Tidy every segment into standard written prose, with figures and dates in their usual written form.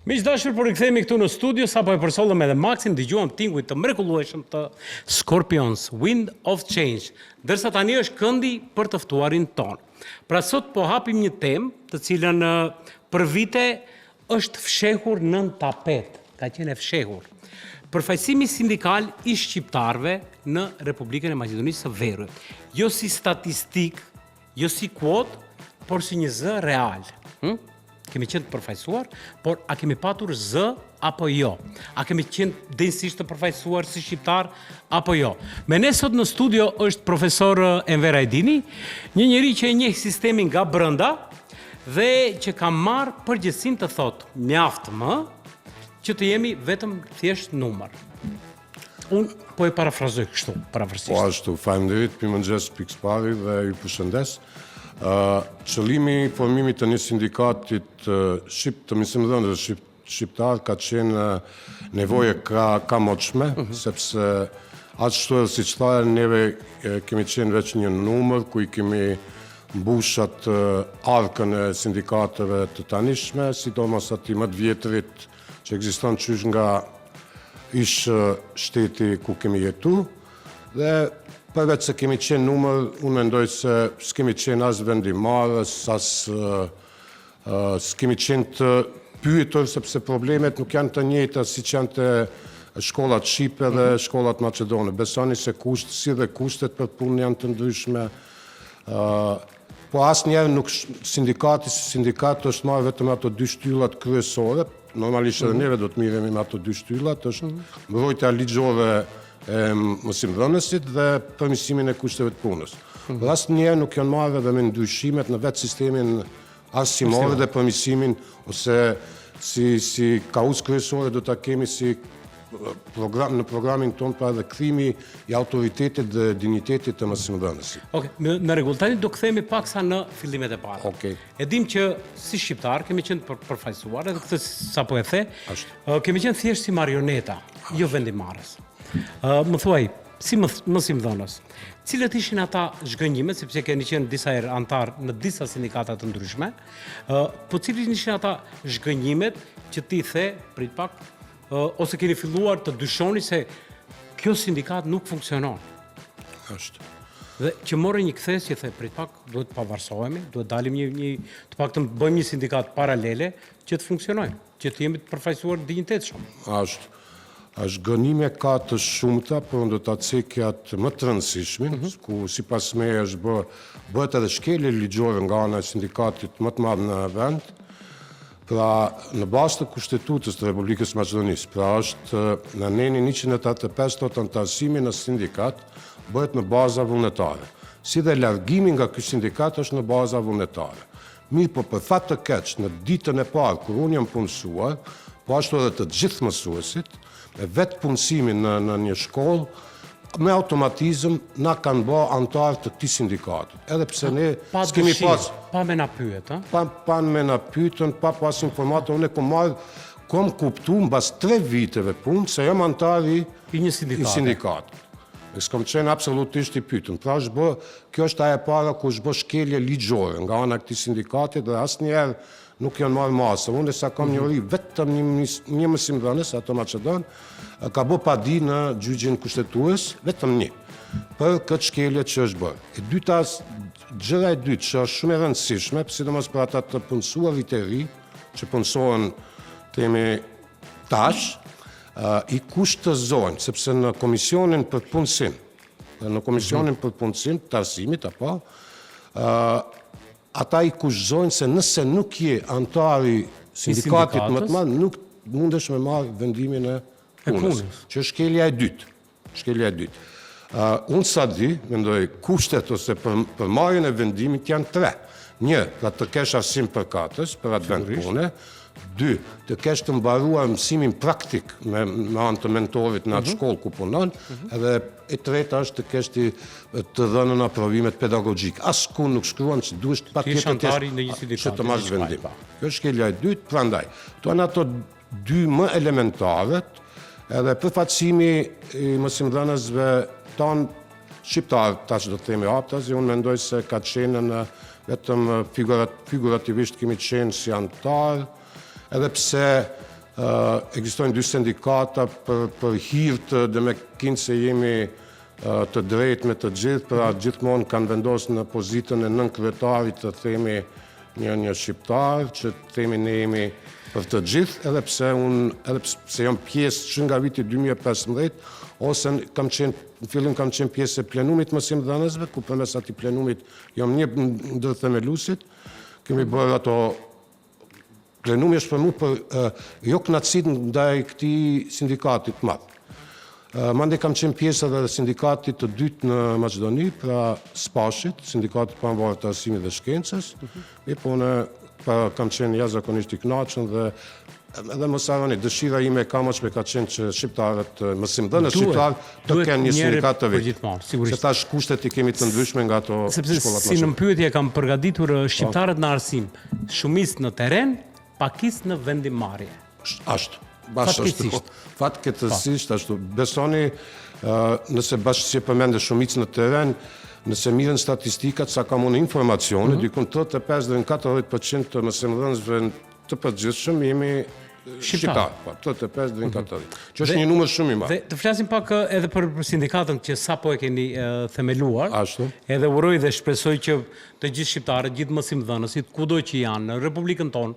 Miqdashur, por rikthehemi këtu në studio, sapo e përsollëm edhe Maxin, dëgjuam tinguj të mrekullueshëm të Scorpions, Wind of Change, ndërsa tani është këndi për të ftuarin ton. Pra sot po hapim një temë, të cilën për vite është fshehur nën tapet, ka qenë e fshehur. Përfaqësimi sindikal i shqiptarëve në Republikën e Maqedonisë së Veriut. Jo si statistik, jo si kuotë, por si një zë real. Kemi qenë të përfaqësuar, por a kemi patur zë apo jo? A kemi qenë denjësisht të përfaqësuar si shqiptar apo jo? Me ne sot në studio është profesor Enver Ajdini, një njeri që e njeh sistemin nga brenda dhe që ka marrë përgjegjësinë të thotë, mjaft më që të jemi vetëm thjesht numër. Unë po e parafrazoj kështu, pavarësisht. Po ashtu, faleminderit, mëngjes pikëpari dhe ju përshëndes. Qëllimi i formimit të një sindikatit të mësimdhënëve shqiptar ka qenë nevoje ka moçme, sepse ashtu edhe siç thanë, neve kemi qenë veç një numër ku i kemi mbushat arkën e sindikateve të tanishme, sidomos atij më të vjetrit që ekziston qysh nga ish shteti ku kemi jetu, dhe përveç se kemi qenë numër, unë mendoj se s'kemi qenë as vendimarrës, as s'kemi qenë të pyetur, sepse problemet nuk janë të njëjta siç janë të shkollat shqipe dhe shkollat maqedone. Besoni se si dhe kushtet për punë janë të ndryshme. Po asnjëherë nuk sindikati është marrë vetëm ato dy shtyllat kryesore. Normalisht edhe neve do të miremi me ato dy shtyllat, është mbrojtja ligjore e mësimdhënësit dhe përmirësimin e kushteve të punës. Por asnjëherë nuk janë marrë edhe me ndryshimet në vetë sistemin arsimor dhe përmirësimin, ose si kauz kryesore do ta kemi si në programin tonë, pra edhe kthimi i autoritetit dhe dignitetit të mësimdhënësit. Okej, në rregull, tani do kthehemi paksa në fillimet e para. Okej. E dim që si shqiptar kemi qenë përfaqësuar, edhe këtë sapo e the, kemi qenë thjesht si marioneta, jo vendimarrës. Më thuaj, si mësimdhënës, cilët ishin ata zhgënjimet, sepse keni qenë disa herë antar në disa sindikata të ndryshme, po cilët ishin ata zhgënjimet që ti the, prit pak, ose keni filluar të dyshoni se kjo sindikat nuk funksionon? Është. Dhe që morë një kthes që the, prit pak, duhet të pavarësohemi, duhet dalim të paktën bëjmë një sindikat paralele që të funksionojnë, që të jemi të përfaqësuar dinjitetshëm. Është. Zhgënjime ka të shumta, por unë do ta cekja të më të rëndësishmin, ku sipas meje është bëhet edhe shkelje ligjore nga ana e sindikatit më të madh në vend. Pra, në bazë të Kushtetutës të Republikës Maqedonisë, pra është në nenin 185 tot antarësimi në sindikat bëhet në baza vullnetare. Si dhe largimi nga ky sindikat është në baza vullnetare. Mirë, po për fat të keq, në ditën e parë kur unë jam punësuar, po ashtu edhe të gjithë mësuesit, me vetë punësimin në një shkollë, me automatizëm na kanë bë antar të këtij sindikati. Edhe pse ne s'kemi pas pa me na pyet, pa me na pyetën, pa pas informata, unë kom kuptuar mbas 3 viteve punë se jam antar i një sindikati. Ne s'kam qenë absolutisht i pyetën. Pra kjo është ajo e para ku është bë shkelje ligjore nga ana e këtij sindikati dhe asnjëherë nuk janë marrë masë. Unë sa kam njohuri vetëm një mësimdhënës, ato Maqedon, ka bë padi në gjyqin kushtetues, vetëm një, për këtë shkelje që është bërë. Gjëra e dytë që është shumë e rëndësishme, sidomos për ata të punësuarit të ri, që punësohen temi tash, i kushtëzojnë, sepse në komisionin për punësim, të arsimit, apo, ata i kushtëzojnë se nëse nuk je antari sindikatit më të madh, nuk mundesh me marrë vendimin e punës, që është shkelja e dytë. Unë sa di, mendoj, kushtet ose për marrjen e vendimit janë 3. 1, pra të kesh arsim përkatës për atë vend pune. 2, të kesh të mbaruar mësimin praktik me anë të mentorit në atë shkollë ku punon, edhe e treta është të kesh të dhënën aprovimet pedagogjik. Asku nuk shkruan që duhesh patjetër që të marrësh vendim. Kjo është shkelja e dytë, prandaj. Këto janë ato 2 më elementaret, edhe përfaqësimi i mësimdhënësve tanë shqiptar, tash do të themi haptazi, unë mendoj se ka qenë në vetëm figurativisht kemi qenë si antar, edhe pse ekzistojnë dy sindikata për hirtë dhe me kinë se jemi të drejtë me të gjithë, pra gjithmonë kanë vendosur në pozitën e nën kryetarit të themi një shqiptar, që themi ne jemi për të gjithë, edhe pse jam pjesë që nga viti 2015, ose në fillim kam qenë pjesë e plenumit mësimdhënësve, ku përmes atij plenumit jam një ndër themeluesit, kemi bërë ato plenumi është për mu për jo kënaqësinë ndaj këtij sindikati të madh. Mande kam qenë pjesë edhe sindikatit të dytë në Maqedoni, pra SPASH-it, sindikatit pavarur të arsimit dhe shkencës, po ne kam qenë jashtëzakonisht i kënaqur dhe edhe mos harroni, dëshira ime e kamashme ka qenë që shqiptarët, mësimdhënës shqiptar të kenë një sindikat të vetë. Se tash kushtet i kemi të ndryshme nga ato sepse shkollat si në pyetje kam përgatitur shqiptarët në arsim, shumicë në terren, pakisë në vendimmarrje. Ashtu. Fatkeqësisht ashtu. Besoni, nëse bashkë që përmende shumicë në teren, nëse mirën statistikat, sa kam unë informacione, dikun 35 dhe 40% të mësimdhënësve të përgjithshëm jemi shqiptar, 35 dhe 40%. Që është një numër shumë i madh. Dhe të flasim pak edhe për sindikatën që sapo e keni themeluar. Ashtu. Edhe uroj dhe shpresoj që të gjithë shqiptarët, gjithë mësimdhënësit, kudo që janë në Republikën tonë,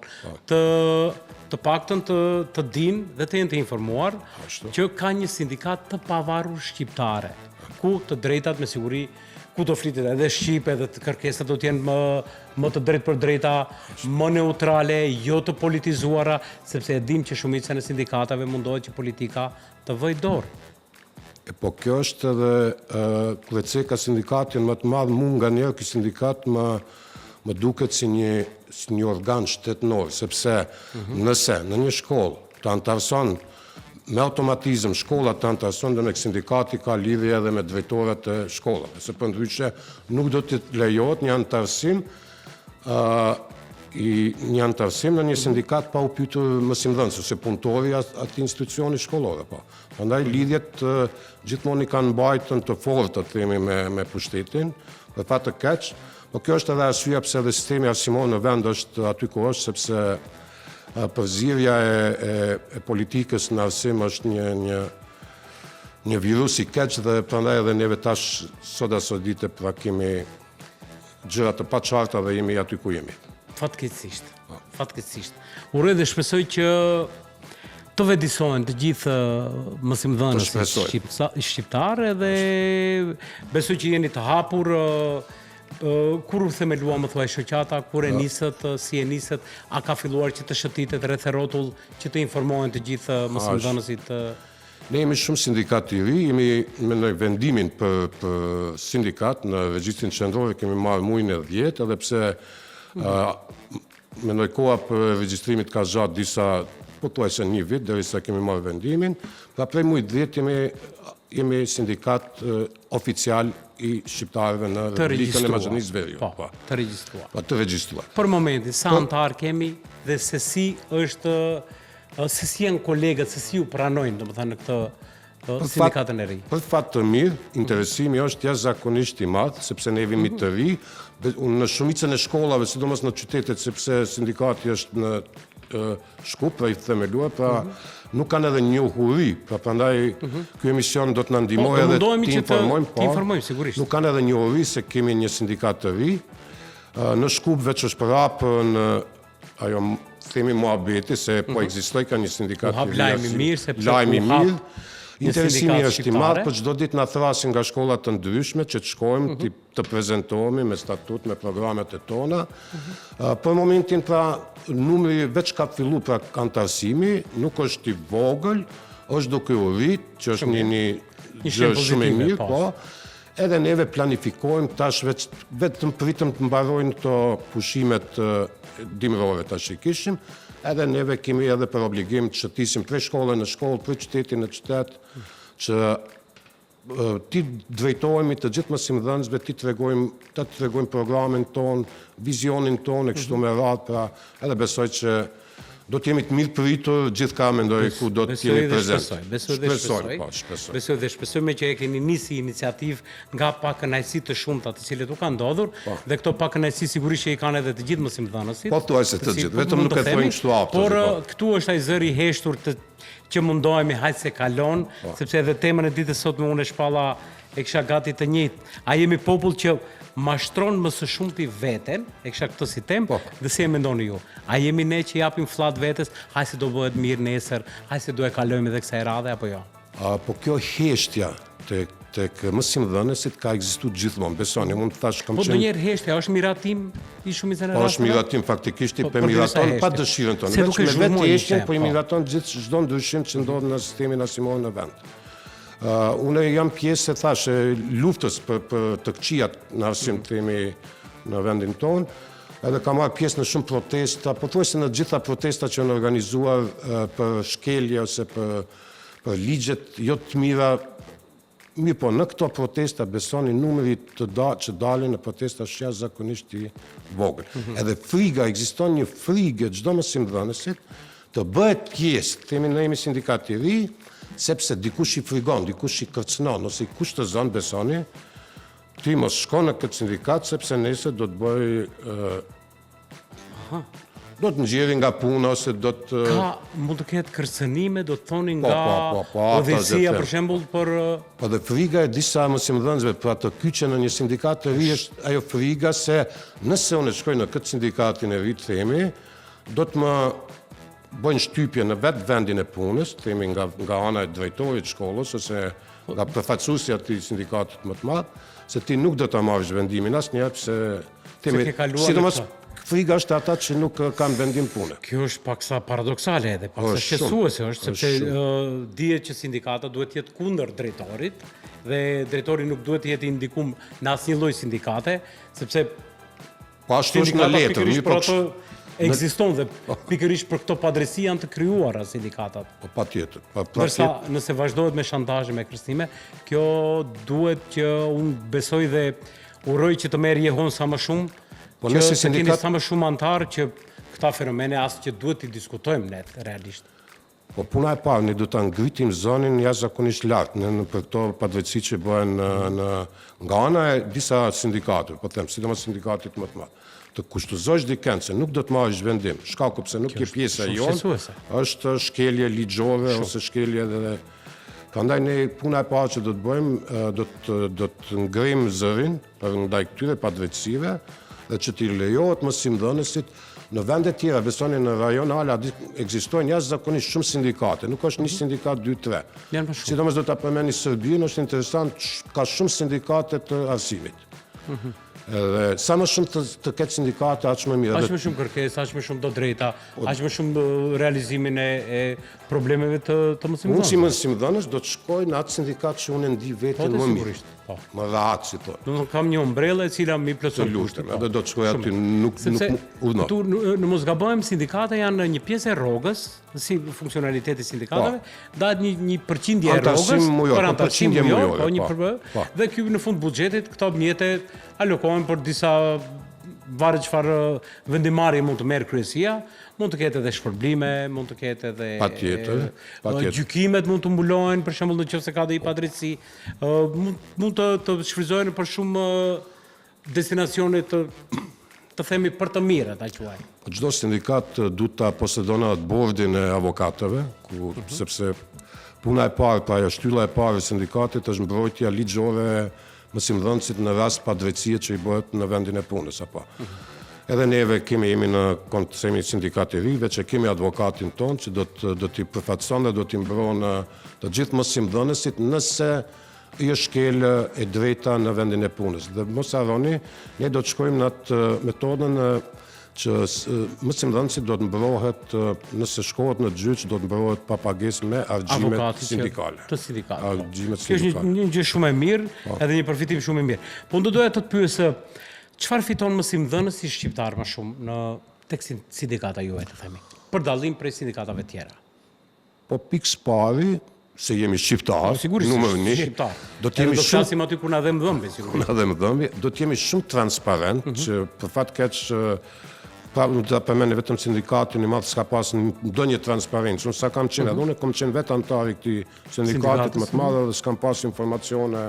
të paktën të dinë dhe të jenë të informuar që ka një sindikat të pavarur shqiptare, ku të drejtat me siguri, ku do flitet edhe shqipe, edhe të kërkesat do të jenë më të drejt për drejta, më neutrale, jo të politizuara, sepse e dim që shumica në sindikatave mundohet që politika të vëjë dorë. Po kjo është edhe kleceka sindikatin më të madh, mu nga njerë ky sindikat më duket si një organ shtetënor, sepse nëse në një shkollë të antarëson me automatizëm shkollat të antarëson dhe me sindikati ka lidhje edhe me drejtorat e shkollave, se përndryshe nuk do të lejohet një antarësim në një sindikat pa u pyetur mësimdhënës, ose punëtori atë institucioni shkollore. Prandaj lidhjet gjithmonë i kanë mbajtur të fortë, të themi, me pushtetin, për fat të keq, po kjo është edhe arsyeja pse edhe sistemi arsimor në vend është aty ku është, sepse përzierja e politikës në arsim është një virus i keq dhe prandaj edhe neve tash sot dite pra kemi gjëra të paqarta dhe jemi aty ku jemi. Fatkeqësisht. Uroj dhe shpresoj që të vedisohen të gjithë mësimdhënësit shqiptarë dhe besoj që jeni të hapur. Kur u themelua, më thuaj, shoqata, kur e nisët, si e nisët, a ka filluar që të shëtitet rreth e rrotull që të informohen të gjithë mësimdhënësit? Ne jemi shumë sindikat të ri, mendoj vendimin për sindikat në regjistrin qendror kemi marrë muajin e 10, edhe pse mendoj koha për regjistrimit ka zgjat disa, pothuajse një vit derisa kemi marrë vendimin, pra prej muajit 10 jemi sindikat oficial i shqiptarëve në Republikën e Maqedonisë së Veriut. Të regjistruar. Për momentin, sa antar kemi dhe se si janë kolegët, se si ju pranojnë, domethënë në këtë sindikatën e ri? Për fat të mirë, interesimi është jashtëzakonisht i madh, sepse ne jemi të ri, në shumicën e shkollave, sidomos në qytetet, sepse sindikati është në Shkup, pra i themeluar, pra nuk kanë edhe njohuri, pra prandaj ky emision do të na ndihmojë edhe të informojmë, sigurisht. Nuk kanë edhe njohuri se kemi një sindikat të ri. Në Shkup veç është prapë në ajo themi muhabeti se po ekzistoj ka një sindikat të ri. Lajmi mirë. Interesimi është i madh, për çdo ditë na thrasin nga shkollat të ndryshme që të shkojmë, të prezantohemi me statut, me programet e tona. Për momentin, pra, numri veç ka filluar pra antarësimi, nuk është i vogël, është duke u rrit, që është një gjë shumë e mirë, po. Edhe neve planifikojmë tash vetëm pritëm të mbarojnë këto pushimet dimrore tash i kishim. Edhe neve kemi edhe për obligim të shëtisim prej shkolle në shkollë, prej qyteti në qytet, që ti drejtohemi të gjithë mësimdhënësve, të tregojmë programin ton, vizionin ton e kështu me radhë, pra edhe besoj që Do të jemi të mirë pritur gjithka mendoj ku do të jemi prezent. Besoj dhe shpresoj me që e keni nisi iniciativë nga pak kënaqësi të shumta të cilët u kanë ndodhur dhe këto pak kënaqësi sigurisht që i kanë edhe të gjithë mësimdhënësit. Po thuaj se të gjithë, vetëm nuk e thojnë kështu aftë. Por këtu është ai zëri i heshtur që mundohemi hajt se kalon, sepse edhe temën e ditës sot me unë e shpalla e kisha gati të njëjtë. A jemi popull që mashtron më së shumti veten, e kisha këtë si temë, dhe si e mendoni ju? A jemi ne që japim flat vetes, hajt se do bëhet mirë nesër, hajt se do e kalojmë edhe kësaj radhe apo jo? Po kjo heshtja tek mësimdhënësit ka ekzistuar gjithmonë. Besoni, mund të thash kam qenë. Po ndonjëherë heshtja është miratim i shumicës rasteve. Po është miratim faktikisht i miraton pa dëshirën tonë. Vetëm me vetë heshtjen, po i miraton çdo ndryshim që ndodh në sistemin asimor në vend. Unë jam pjesë, thash, luftës për të këqijat në arsim të themi në vendin tonë, edhe ka marrë pjesë në shumë protesta, pothuajse në gjitha protesta që janë organizuar për shkelje ose për ligjet jo të mira. Mirë po, në këto protesta besoni numri që dalin në protesta është jashtëzakonisht i vogël. Edhe friga, ekziston një frigë çdo mësimdhënësit të bëhet pjesë, themi ne jemi sindikat i ri, sepse dikush i frigon, dikush i kërcënon, ose i kushtozon, besoni, ti mos shko në këtë sindikat, sepse nesër do të bëj do të nxjerrë nga puna ose do të... Mund të ketë kërcënime, do të thoni nga udhëheqësia, për shembull, për... Po dhe friga e disa mësimdhënësve për atë kyçe në një sindikat të ri është ajo friga se nëse unë shkoj në këtë sindikatin e ri të themi, do të më bëjnë shtypje në vetë vendin e punës, themi nga ana e drejtorit shkollës ose nga përfaqësuesja të sindikatit më të madh, se ti nuk do ta marrësh vendimin asnjëherë se themi, sidomos friga është ata që nuk kanë vendim pune. Kjo është paksa paradoksale edhe, paksa shqetësuese është, sepse dihet që sindikata duhet të jetë kundër drejtorit dhe drejtori nuk duhet të jetë indikum në asnjë lloj sindikate, sepse po ashtu është në letër, ekziston dhe pikërisht për këto padrejësi janë të krijuara sindikatat. Po patjetër. Ndërsa nëse vazhdohet me shantazhe, me kërcënime, kjo duhet që unë besoj dhe uroj që të merr jehon sa më shumë. Po që të keni sa më shumë antarë që këta fenomene asë që duhet t'i diskutojmë ne realisht. Po puna e parë, ne do ta ngritim zonin jashtëzakonisht lart në për këto padrejtësi që bëhen nga ana e disa sindikateve, po them, sidomos sindikatit më të madh. Të kushtozosh dikën se nuk do të marrësh vendim, shkaku pse nuk je pjesa e jonë, është shkelje ligjore ose shkelje edhe prandaj ne puna e parë që do të bëjmë, do të ngrim zërin ndaj këtyre padrejtësive dhe që t'i lejohet mësimdhënësit në vende tjera, besoni në rajon ala ekzistojnë jashtëzakonisht shumë sindikate, nuk është një sindikat 2-3. Sidomos do ta përmend Serbinë, është interesant, ka shumë sindikate të arsimit. Edhe sa më shumë të ketë sindikate, aq më mirë. Aq më shumë kërkesë, aq më shumë do drejta, aq më shumë realizimin e problemeve të mësimdhënësve. Unë si mësimdhënës do të shkoj në atë sindikat që unë ndi veten më mirë. Më rahat si thonë. Nuk kam një ombrellë e cila mi plotson kushtet. Edhe do të shkoj aty, nuk urdhno. Tu në mos gabojmë, sindikata janë një pjesë e rrogës, si funksionaliteti sindikatave, dahet një përqindje e rrogës, për antarësim mujore, dhe ky në fund buxhetit këto mjete alokohen për disa varet çfarë vendimarrje mund të merr kryesia, mund të ketë edhe shpërblime, mund të ketë edhe gjykimet mund të mbulohen, për shembull nëse ka ndonjë padrejtësi, mund të shfryzohen për shumë destinacione të themi për të mirë, ta quaj. Çdo sindikat duhet ta posedon atë bordin e avokatëve, sepse puna e parë, pra ajo shtylla e parë e sindikatit është mbrojtja ligjore mësimdhënësit në rast padrejtësie që i bëhet në vendin e punës apo. Edhe neve jemi në sindikat i rive që kemi advokatin tonë që do t'i përfaqëson dhe do t'i mbron të gjithë mësimdhënësit nëse i është shkel e drejta në vendin e punës. Dhe mos harroni, ne do të shkojmë në atë metodën që mësimdhënësit do të mbrohet, nëse shkohet në gjyq, do të mbrohet pa pagesë me argjimet sindikale. Të sindikale. Kjo është një gjë shumë e mirë, edhe një përfitim shumë e mirë. Po unë doja të të pyesë, çfarë fiton mësimdhënësi shqiptar më shumë tek sindikata juaj, të themi, për dallim prej sindikatave tjera? Po pikë pari, se jemi shqiptar, numër 1, do të jemi shumë flasim aty kur na dhem dhëmbje, sigurisht. Na dhem dhëmbje, do të jemi shumë transparent që për fat keq pra nuk të përmene vetëm sindikatin i madh s'ka pas ndonjë transparencë. Unë sa kam qenë, edhe unë kam qenë vetë antar i këtij sindikatit më të madh dhe s'kam pas informacione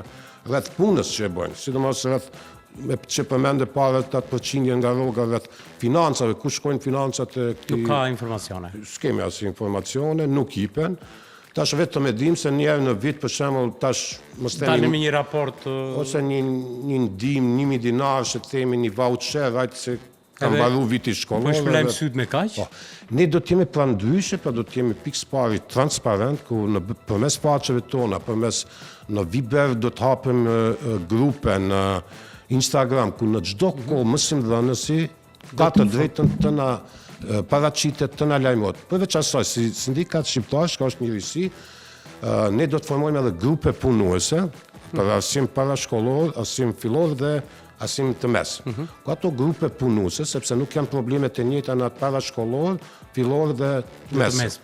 rreth punës që e bëjnë, sidomos rreth që përmende para 8% nga rroga rreth financave, ku shkojnë financat e këtij. Nuk ka informacione. S'kemi as informacione, nuk jipen. Tash vetëm e dim se njerë në vit, për shembull, tash mos Tani themi me një raport ose një ndim, 1.000 dinar, që themi një voucher, ajtë se ka mbaru viti shkollor. Po shpëlajmë syt me kaq? Ne do t'jemi pra ndryshe, pra do t'jemi pikë pari transparent, ku përmes faqeve tona, përmes në Viber do t'hapim grupe në Instagram, ku në çdo kohë mësimdhënësi ka të drejtën të na paraqitet, të na lajmërohet. Përveç asaj, si sindikat shqiptar, që është njërisë, ne do të formojmë edhe grupe punuese për arsim parashkollor, arsim fillor dhe arsim të mes. Ku ato grupe punuese, sepse nuk janë problemet e njëjta në atë parashkollor, fillor dhe të mes.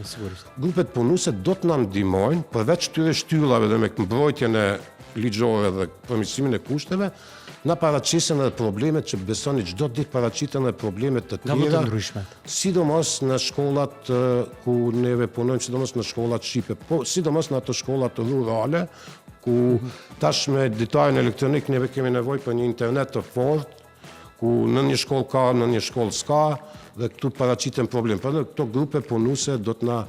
Grupet punuese do të na ndihmojnë përveç këtyre shtyllave dhe me mbrojtjen e ligjore dhe përmirësimin e kushteve, na paraqiten edhe problemet që besoni çdo ditë paraqiten edhe problemet të tjera, sidomos në shkollat ku neve punojmë, sidomos në shkollat shqipe, po sidomos në ato shkollat rurale, ku tash me ditarin elektronik neve kemi nevojë për një internet të fortë, ku në një shkollë ka, në një shkollë s'ka, dhe këtu paraqiten problem. Por këto grupe punuese do të na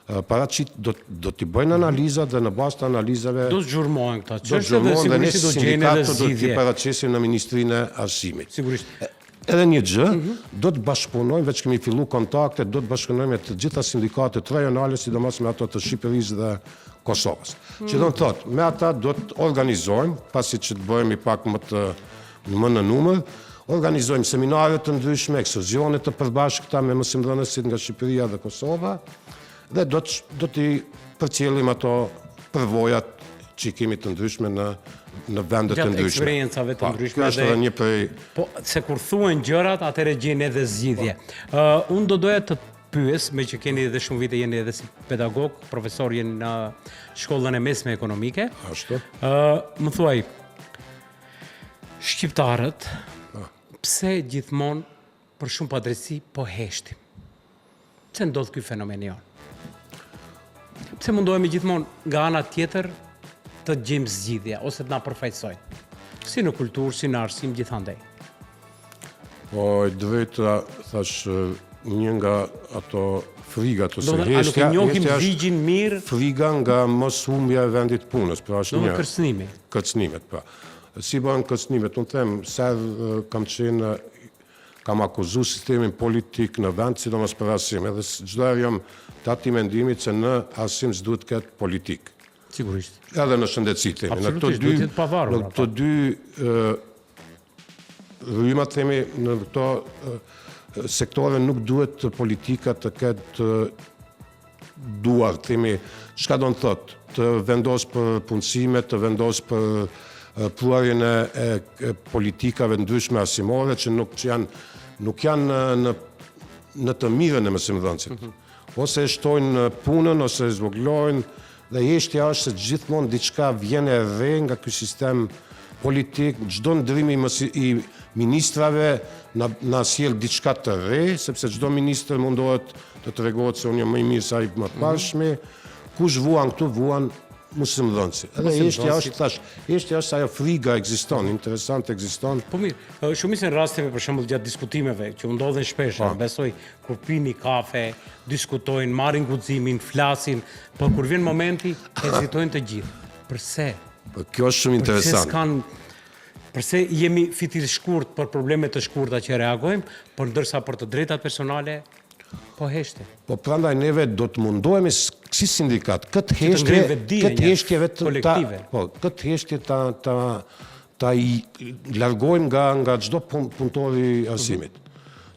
do t'i bëjnë analizat dhe në bazë të analizave do të zhurmohen këta çështje dhe sigurisht do gjejnë edhe zgjidhje. Do t'i paraqisim në Ministrinë e Arsimit. Sigurisht. Edhe një gjë, do të bashkëpunojmë, veç kemi fillu kontakte, do të bashkëpunojmë me të gjitha sindikatet rajonale, sidomos me ato të Shqipërisë dhe Kosovës. Që do të thotë, me ata do të organizojmë, pasi që të bëhemi pak më në numër, organizojmë seminare të ndryshme, ekskursione të përbashkëta me mësimdhënësit nga Shqipëria dhe Kosova, dhe do t'i përcjellim ato përvojat që kemi të ndryshme në vendet të ndryshme. Gjatë eksperiencave të ndryshme. Kjo është edhe një prej... Po, se kur thuen gjërat, atëre gjenë edhe zgjidhje. Unë do doja të pyes, me që keni edhe shumë vite, jeni edhe si pedagog, profesor jeni në shkollën e mesme ekonomike. Ashtu. Më thuaj, shqiptarët, pse gjithmonë për shumë padrejtësi po heshtim? Pse ndodh ky fenomen jonë? Pse mundohemi gjithmonë nga ana tjetër të gjejmë zgjidhje ose të na përfaqësojnë? Si në kulturë, si në arsim, gjithandej. Po, drejta, thash, një nga ato frigat ose heshtja... A nuk e njohim ligjin mirë? Friga nga mos humbja e vendit punës. Pra është një... Kërcënimi. Kërcënimet, pra. Si bëhen kërcënimet? Unë them, kam akuzu sistemin politik në vend, sidomos për arsim, edhe çdo herë jam të atij mendimit se në arsim s'duhet të ketë politik. Sigurisht. Edhe në shëndetësi, themi. Absolutisht, duhet të pavarur. Në këto dy rryma, themi, në këto sektore nuk duhet politika të ketë duar, themi, çka do të thotë, të vendos për punësime, të vendos për pruarjen e politikave ndryshme arsimore që nuk janë në të mirën e mësimdhënësit. Ose e shtojnë punën, ose e zvoglojnë, dhe jeshtja është se gjithmonë diçka vjen e re nga ky sistem politik, çdo ndrim i ministrave na sjell diçka të re, sepse çdo ministër mundohet të tregohet se unë jam më i mirë se ai më parshmi, kush vuan këtu vuan mësimdhënësit. Edhe jeshtja është ajo friga ekziston, interesant ekziston. Po mirë, shumicën rasteve për shembull gjatë diskutimeve që ndodhen shpesh, besoj kur pini kafe, diskutojnë, marrin guximin, flasin, por kur vjen momenti hezitojnë të gjithë. Përse? Po kjo është shumë interesant. Përse jemi fitir shkurt për probleme të shkurta që reagojmë, por ndërsa për të drejtat personale po heshte. Po prandaj neve do të mundohemi si sindikat këtë heshtje ta i largojmë nga çdo punëtor i arsimit.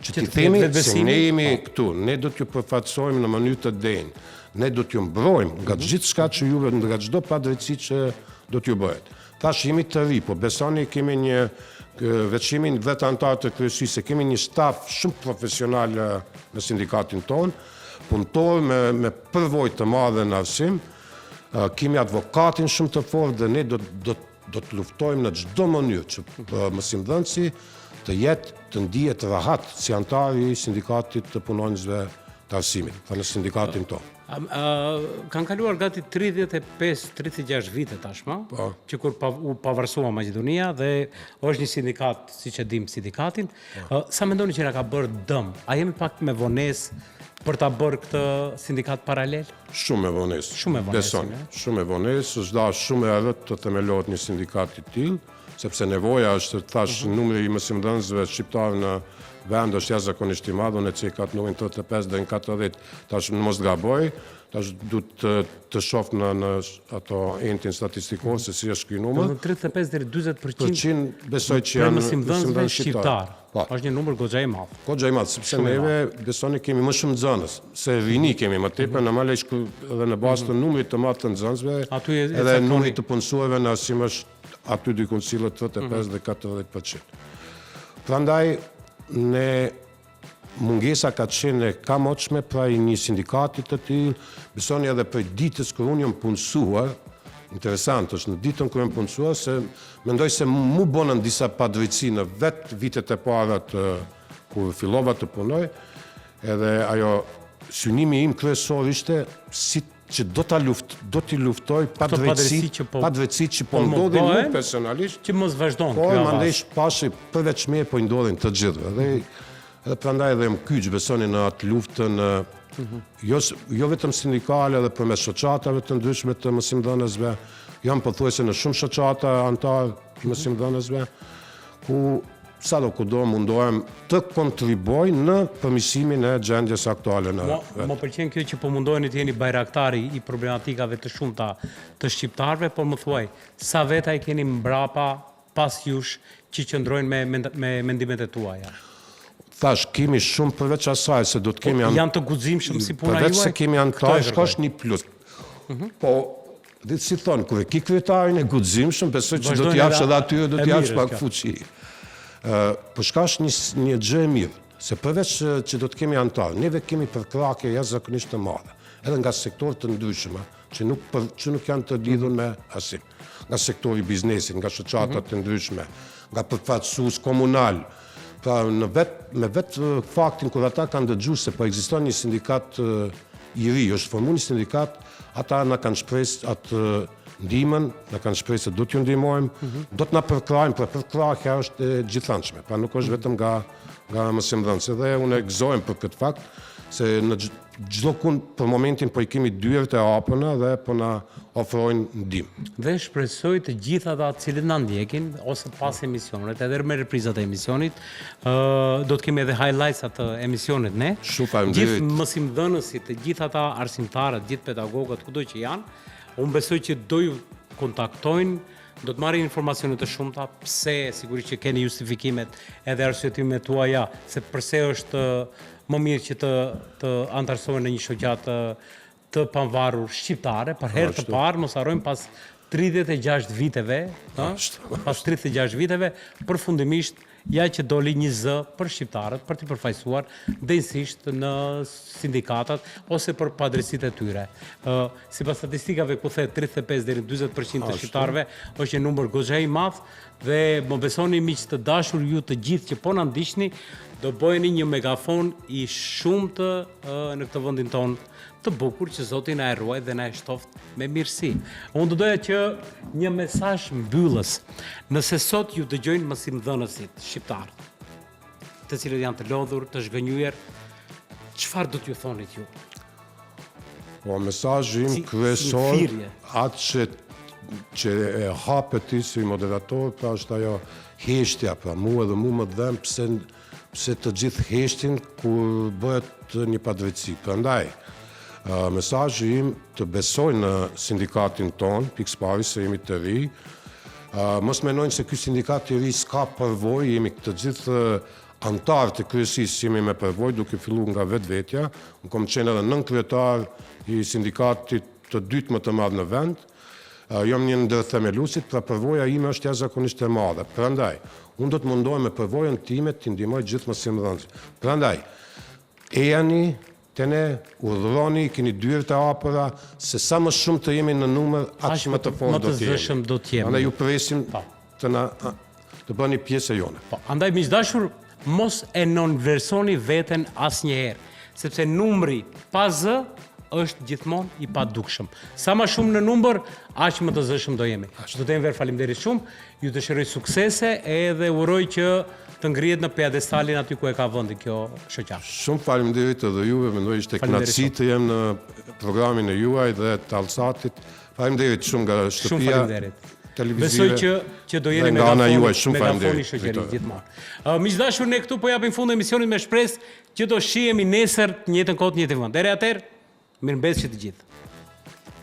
Që ti themi se ne jemi këtu, ne do t'ju përfaqësojmë në mënyrë të denjë, ne do t'ju mbrojmë nga gjithçka që juve, nga çdo padrejtësi që do t'ju bëhet. Tash jemi të ri, po besoni kemi një veçimin vetë antarë të kryesisë, se kemi një staf shumë profesional në sindikatin tonë, punëtor me përvojë të madhe në arsim, kemi advokatin shumë të fortë dhe ne do të luftojmë në çdo mënyrë që mësimdhënësi të jetë të ndihet rahat si antari i sindikatit të punonjësve të arsimit, pra në sindikatin tonë. Kanë kaluar gati 35-36 vite tashmë, që kur u pavarësua Maqedonia dhe është një sindikat, siç e dim sindikatin. Sa mendoni që na ka bërë dëm? A jemi pak me vonesë për ta bërë këtë sindikat paralel? Shumë me vonesë. Shumë me vonesë. Beson, shumë me vonesë, është da shumë e rrët të themelohet një sindikat i tillë, sepse nevoja është, thash, numri i mësimdhënësve shqiptarë në vend është jashtëzakonisht i madh, unë cikat numrin 35 deri në 40, tash mos gaboj, tash duhet të shoh në ato entin statistikor se si është ky numër. 35 deri 40% besoj që janë mësimdhënësve shqiptar. Është një numër goxha i madh. Goxha i madh, sepse neve besoni kemi më shumë nxënës, se rini kemi më tepër, normalisht edhe në bazë të numrit të madh të nxënësve, edhe numrit të punësuarve në arsim është aty diku sillet 35 dhe 40%. Prandaj ne mungesa ka qenë e kamoqme pra i një sindikatit të tillë, besoni edhe për ditës kur unë jam punësuar, interesant është në ditën kur jam punësuar, se mendoj se mu bonën disa padrejtësi në vetë vitet e para kur fillova të punoj, edhe ajo synimi im kryesor ishte si që do t'i luftoj padrejtësi që po ndodhin mu personalisht, që mos vazhdon kjo avaz. Po mandej pashi përveç me po ndodhin të gjithëve. Dhe prandaj edhe më kyç besoni në atë luftën jo vetëm sindikale dhe përmes shoqatave të ndryshme të mësimdhënësve, jam pothuajse në shumë shoqata antar të mësimdhënësve, ku sado kudo mundohem të kontriboj në përmirësimin e gjendjes aktuale në vend. Më pëlqen kjo që po mundoheni të jeni bajraktari i problematikave të shumta të shqiptarëve, por më thuaj, sa veta i keni mbrapa pas jush që qëndrojnë me mendimet e tuaja? Thash, kemi shumë përveç asaj se do të kemi... Janë të guximshëm si puna juaj? Përveç se kemi antar, është një plus. Po, ditë si thonë, kur e ki kryetarin e guximshëm, besoj që do t'japsh edhe atyre, do t'japsh pak fuqi. Për shka është një gjë e mirë, se përveç që do të kemi antarë, neve kemi përkrahje jashtëzakonisht të madhe, edhe nga sektorë të ndryshme, që nuk janë të lidhur me arsim, nga sektori biznesit, nga shoqatat të ndryshme, nga përfaqësues komunal. Pra me vetë faktin kur ata kanë dëgjuar se po ekziston një sindikat i ri, është formuar një sindikat, ata na kanë shpresë atë ndihmën, na kanë shpresë se do t'ju ndihmojmë, do të na përkrahojnë, por përkrahja është e gjithanshme, pra nuk është vetëm nga mësimdhënësit. Dhe unë e gëzohem për këtë fakt, se në çdo kund për momentin po i kemi dyert e hapura dhe po na ofrojnë ndihmë. Dhe shpresoj të gjithë ata të cilët na ndjekin ose pas emisionet, edhe me reprizat e emisionit, do të kemi edhe highlights atë emisionet ne. Shumë faleminderit. Gjithë mësimdhënësit, të gjithë ata arsimtarët, gjithë pedagogët, kudo që janë, unë besoj që do ju kontaktojnë, do të marrin informacione të shumta, pse, sigurisht që keni justifikimet edhe arsyetimet tuaja, se pse është më mirë që të antarësohen në një shoqat të pavarur shqiptare, për herë të parë, mos harrojmë pas 36 viteve, pas 36 viteve, përfundimisht ja që doli një zë për shqiptarët, për t'i përfaqësuar drejtësisht në sindikatat ose për padrejtësitë e tyre. Sipas statistikave ku the 35 deri 40% të shqiptarëve është një numër goxha i madh dhe më besoni miq të dashur ju të gjithë që po na ndiqni, do bëheni një megafon i shumtë në këtë vendin tonë të bukur që Zoti na e ruaj dhe na e shtoft me mirësi. Unë do doja që një mesazh mbyllës, nëse sot ju dëgjojnë mësimdhënësit shqiptar, të cilët janë të lodhur, të zhgënjur, çfarë do t'ju thonit ju? Po mesazhi im kryesor, atë që e hapet ti si moderator, pra është ajo heshtja, pra mua dhe mu më dhem pse të gjithë heshtin kur bëhet një padrejtësi. Prandaj, mesazhi im të besojnë në sindikatin ton, pikëpari se jemi të ri, mos menojnë se ky sindikat i ri s'ka përvojë, jemi të gjithë antarë të kryesisë jemi me përvojë, duke filluar nga vetvetja. Unë kam qenë edhe nënkryetar i sindikatit të dytë më të madh në vend. Jam një ndër themeluesit, pra përvoja ime është jashtëzakonisht e madhe. Prandaj, unë do të mundohem me përvojën time të ndihmoj gjithë mësimdhënësit. Prandaj, ejani te ne, udhëroni, keni dyert e hapura, se sa më shumë të jemi në numër, aq më të fortë do të jemi. Më të zëshëm do të jemi. Andaj ju presim të na të bëni pjesë e jone. Po, andaj miqdashur, mos e nënvlerësoni veten asnjëherë, sepse numri pa zë është gjithmonë i padukshëm. Sa më shumë në numër, aq më të zëshëm do jemi. Zotëri Enver, faleminderit shumë. Ju dëshiroj suksese edhe uroj që të ngrihet në piedestalin aty ku e ka vendi kjo shoqata. Shumë faleminderit edhe juve, mendoj ishte kënaqësi të jem në programin e juaj dhe të Allsatit. Faleminderit shumë nga Shumë shtëpia faleminderit. televizive. Besoj që do jeni nga ana juaj, shumë megafoni faleminderit. shoqërisë gjithmonë. Miqdashur, ne këtu po japim fund emisionit me shpresë që do shihemi nesër në të njëjtën kohë, në të njëjtin vend. Deri atëherë, mirëmbëngjes të gjithë.